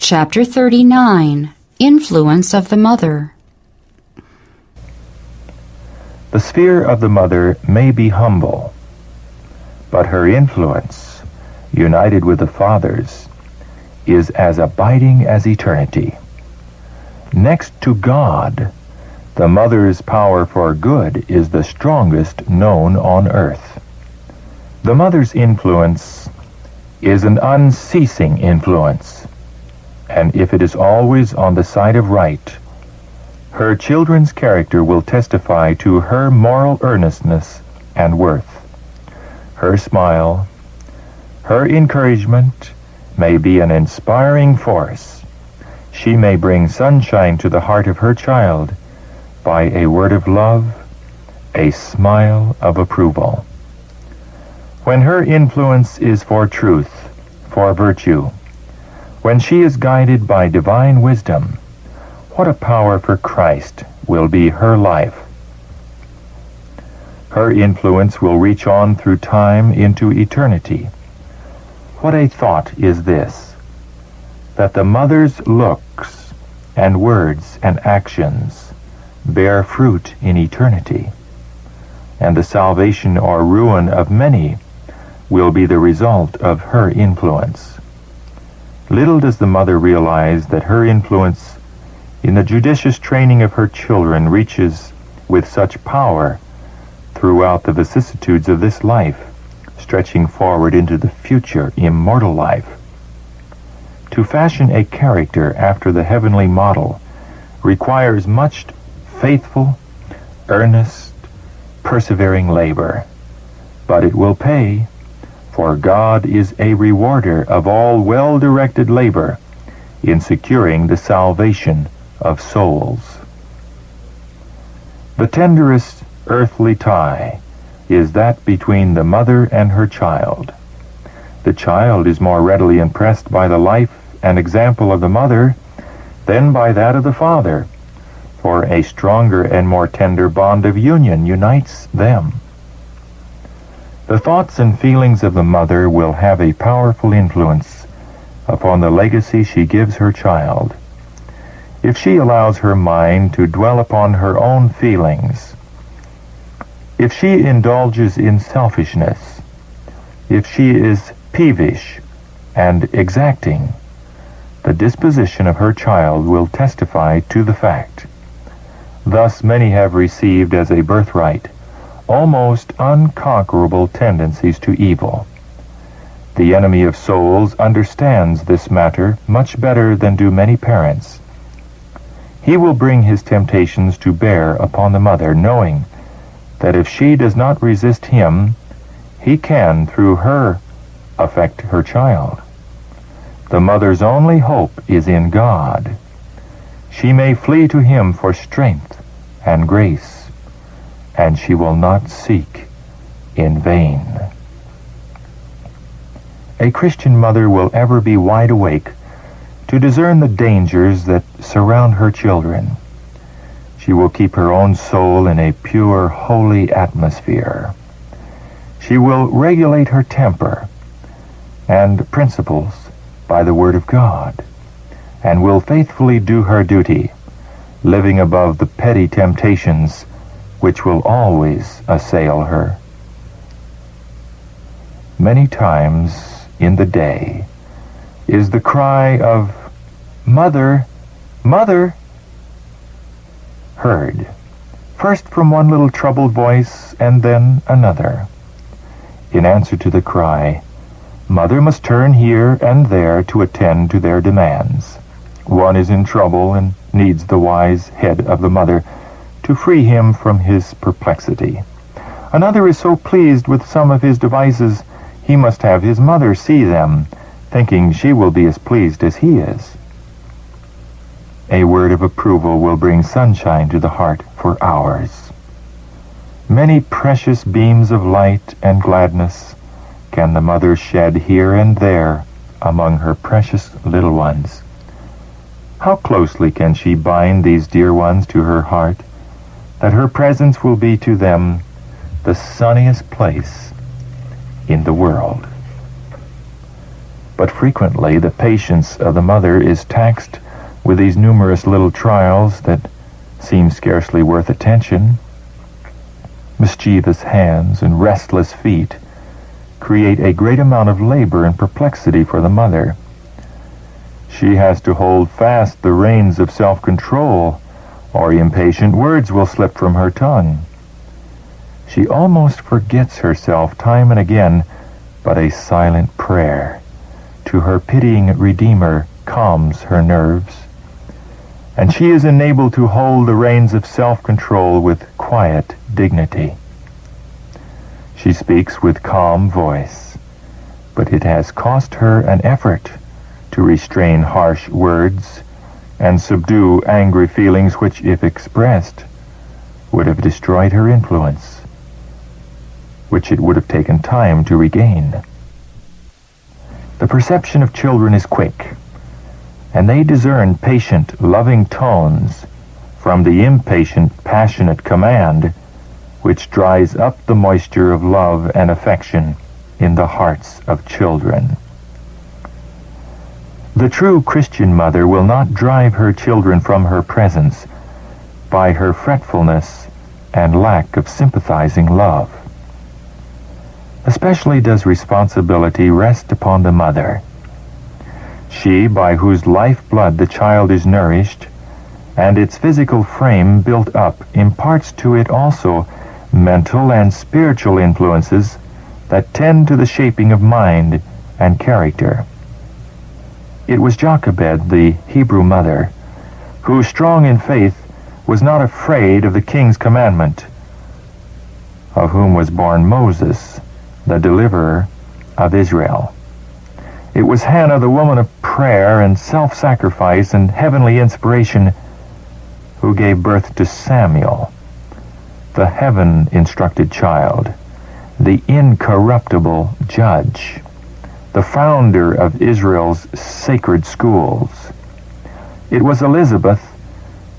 Chapter 39. Influence of the Mother. The sphere of the mother may be humble, but her influence, united with the Father's, is as abiding as eternity. Next to God, the mother's power for good is the strongest known on earth. The mother's influence is an unceasing influence, and if it is always on the side of right, her children's character will testify to her moral earnestness and worth. Her smile, her encouragement may be an inspiring force. She may bring sunshine to the heart of her child by a word of love, a smile of approval. When her influence is for truth, for virtue, when she is guided by divine wisdom, what a power for Christ will be her life. Her influence will reach on through time into eternity. What a thought is this, that the mother's looks and words and actions bear fruit in eternity, and the salvation or ruin of many will be the result of her influence. Little does the mother realize that her influence in the judicious training of her children reaches with such power throughout the vicissitudes of this life, stretching forward into the future immortal life. To fashion a character after the heavenly model requires much faithful, earnest, persevering labor, but it will pay, for God is a rewarder of all well-directed labor in securing the salvation of souls. The tenderest earthly tie is that between the mother and her child. The child is more readily impressed by the life and example of the mother than by that of the father, for a stronger and more tender bond of union unites them. The thoughts and feelings of the mother will have a powerful influence upon the legacy she gives her child. If she allows her mind to dwell upon her own feelings, if she indulges in selfishness, if she is peevish and exacting, the disposition of her child will testify to the fact. Thus many have received as a birthright almost unconquerable tendencies to evil. The enemy of souls understands this matter much better than do many parents. He will bring his temptations to bear upon the mother, knowing that if she does not resist him, he can, through her, affect her child. The mother's only hope is in God. She may flee to him for strength and grace, and she will not seek in vain. A Christian mother will ever be wide awake to discern the dangers that surround her children. She will keep her own soul in a pure, holy atmosphere. She will regulate her temper and principles by the Word of God, and will faithfully do her duty, living above the petty temptations which will always assail her. Many times in the day is the cry of "Mother, Mother," heard, first from one little troubled voice and then another. In answer to the cry, mother must turn here and there to attend to their demands. One is in trouble and needs the wise head of the mother to free him from his perplexity. Another is so pleased with some of his devices he must have his mother see them, thinking she will be as pleased as he is. A word of approval will bring sunshine to the heart for hours. Many precious beams of light and gladness can the mother shed here and there among her precious little ones. How closely can she bind these dear ones to her heart, that her presence will be to them the sunniest place in the world. But frequently the patience of the mother is taxed with these numerous little trials that seem scarcely worth attention. Mischievous hands and restless feet create a great amount of labor and perplexity for the mother. She has to hold fast the reins of self-control, or impatient words will slip from her tongue. She almost forgets herself time and again, but a silent prayer to her pitying Redeemer calms her nerves, and she is enabled to hold the reins of self-control with quiet dignity. She speaks with calm voice, but it has cost her an effort to restrain harsh words and subdue angry feelings which, if expressed, would have destroyed her influence, which it would have taken time to regain. The perception of children is quick, and they discern patient, loving tones from the impatient, passionate command which dries up the moisture of love and affection in the hearts of children. The true Christian mother will not drive her children from her presence by her fretfulness and lack of sympathizing love. Especially does responsibility rest upon the mother. She, by whose lifeblood the child is nourished, and its physical frame built up, imparts to it also mental and spiritual influences that tend to the shaping of mind and character. It was Jochebed, the Hebrew mother, who, strong in faith, was not afraid of the king's commandment, of whom was born Moses, the deliverer of Israel. It was Hannah, the woman of prayer and self-sacrifice and heavenly inspiration, who gave birth to Samuel, the heaven-instructed child, the incorruptible judge, the founder of Israel's sacred schools. It was Elizabeth,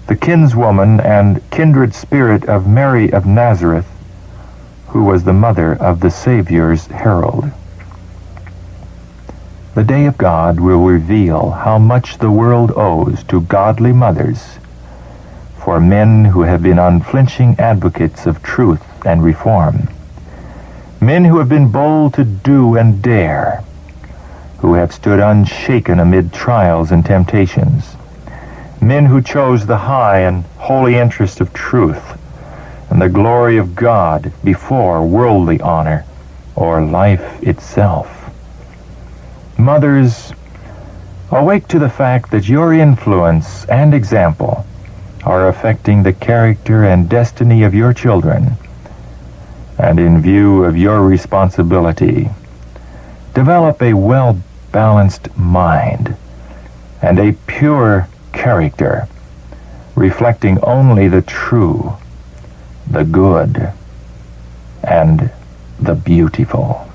the kinswoman and kindred spirit of Mary of Nazareth, who was the mother of the Savior's herald. The day of God will reveal how much the world owes to godly mothers, for men who have been unflinching advocates of truth and reform, men who have been bold to do and dare, who have stood unshaken amid trials and temptations, men who chose the high and holy interest of truth and the glory of God before worldly honor or life itself. Mothers, awake to the fact that your influence and example are affecting the character and destiny of your children, and in view of your responsibility, develop a well-balanced mind and a pure character, reflecting only the true, the good, and the beautiful.